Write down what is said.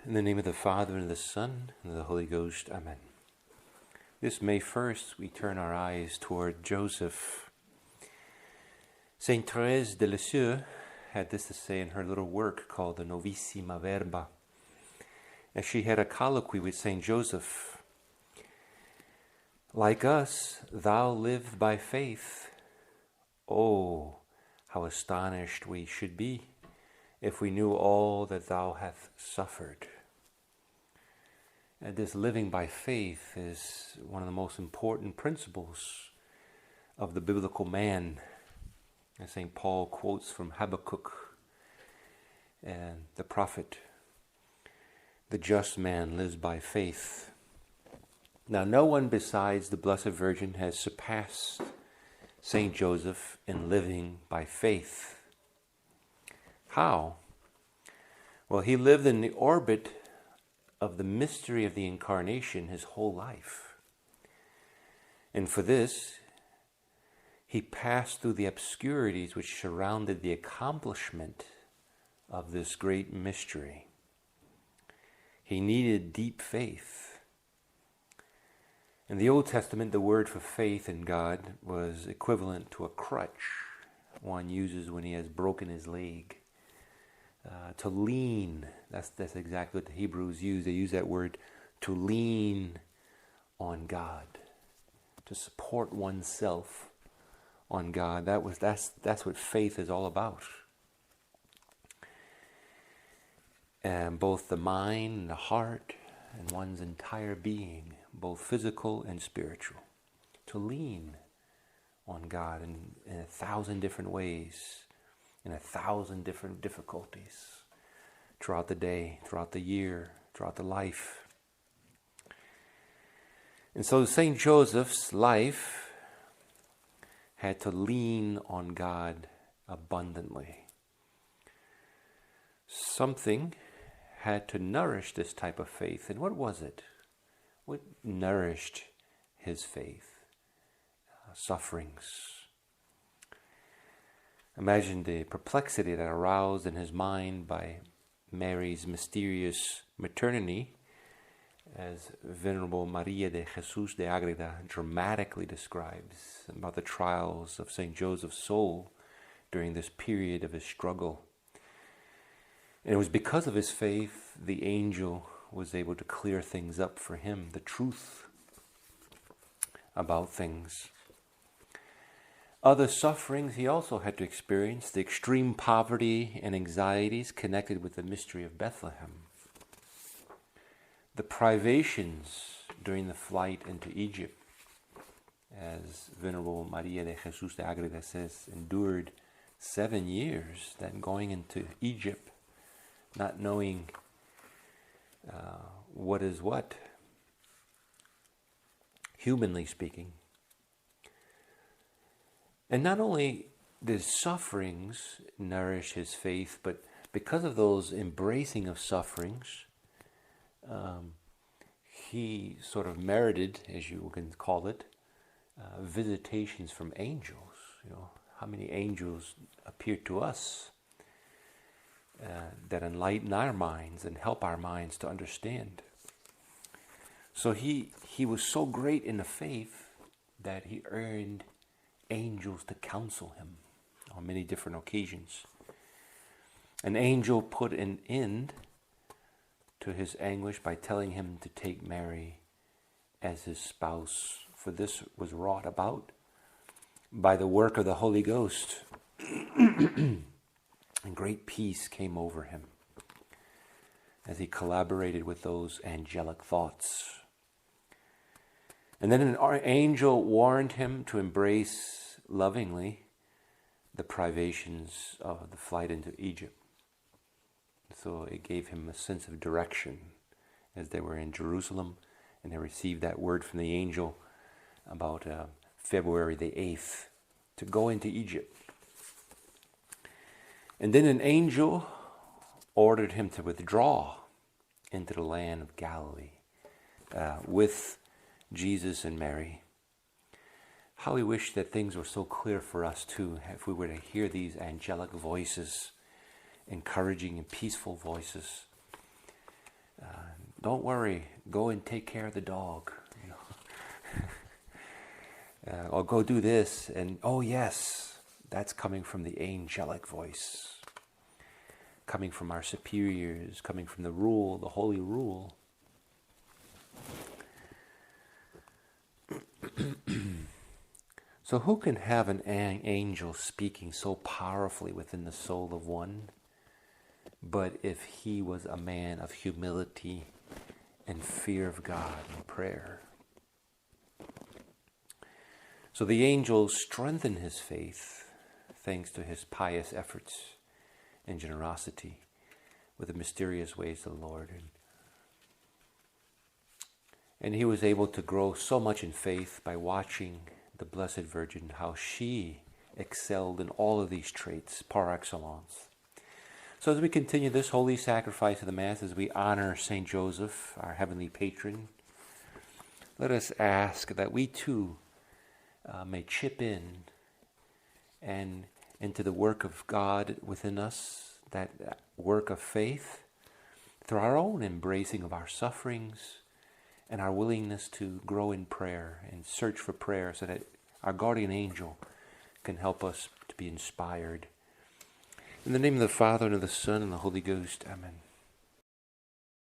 In the name of the Father, and of the Son, and of the Holy Ghost. Amen. This May 1st, we turn our eyes toward Joseph. Saint Thérèse de Lisieux had this to say in her little work called the Novissima Verba, as she had a colloquy with Saint Joseph. Like us, thou lived by faith. Oh, how astonished we should be if we knew all that thou hast suffered. And this living by faith is one of the most important principles of the biblical man. As St. Paul quotes from Habakkuk and the prophet, the just man lives by faith. Now, no one besides the Blessed Virgin has surpassed Saint Joseph in living by faith. How? Well, he lived in the orbit of the mystery of the Incarnation his whole life. And for this, he passed through the obscurities which surrounded the accomplishment of this great mystery. He needed deep faith. In the Old Testament, the word for faith in God was equivalent to a crutch one uses when he has broken his leg. To lean, that's exactly what the Hebrews use. They use that word to lean on God, to support oneself on God. That's what faith is all about. And both the mind and the heart and one's entire being, both physical and spiritual, to lean on God in 1,000 different ways, in 1,000 different difficulties throughout the day, throughout the year, throughout the life. And so St. Joseph's life had to lean on God abundantly. Something had to nourish this type of faith. And what was it? What nourished his faith? Sufferings. Imagine the perplexity that aroused in his mind by Mary's mysterious maternity, as Venerable Maria de Jesus de Agreda dramatically describes about the trials of St. Joseph's soul during this period of his struggle. And it was because of his faith the angel was able to clear things up for him, the truth about things. Other sufferings he also had to experience, the extreme poverty and anxieties connected with the mystery of Bethlehem. The privations during the flight into Egypt, as Venerable Maria de Jesus de Agreda says, endured 7 years, then going into Egypt, not knowing what is what, humanly speaking. And not only did sufferings nourish his faith, but because of those embracing of sufferings, he sort of merited, as you can call it, visitations from angels. You know, how many angels appeared to us that enlighten our minds and help our minds to understand. So he was so great in the faith that he earned angels to counsel him on many different occasions. An angel put an end to his anguish by telling him to take Mary as his spouse, for this was wrought about by the work of the Holy Ghost. And great peace came over him as he collaborated with those angelic thoughts. And then an angel warned him to embrace lovingly the privations of the flight into Egypt. So it gave him a sense of direction as they were in Jerusalem and they received that word from the angel about February the 8th to go into Egypt. And then an angel ordered him to withdraw into the land of Galilee with Jesus and Mary. How we wish that things were so clear for us too, if we were to hear these angelic voices, encouraging and peaceful voices. Don't worry, go and take care of the dog. Or go do this, and oh yes, that's coming from the angelic voice, coming from our superiors, coming from the rule, the holy rule. So who can have an angel speaking so powerfully within the soul of one, but if he was a man of humility and fear of God and prayer? So the angel strengthened his faith thanks to his pious efforts and generosity with the mysterious ways of the Lord. And he was able to grow so much in faith by watching the Blessed Virgin, how she excelled in all of these traits par excellence. So as we continue this holy sacrifice of the Mass, as we honor St. Joseph, our heavenly patron, let us ask that we too may chip in and into the work of God within us, that work of faith, through our own embracing of our sufferings and our willingness to grow in prayer and search for prayer, so that our guardian angel can help us to be inspired. In the name of the Father, and of the Son, and the Holy Ghost. Amen.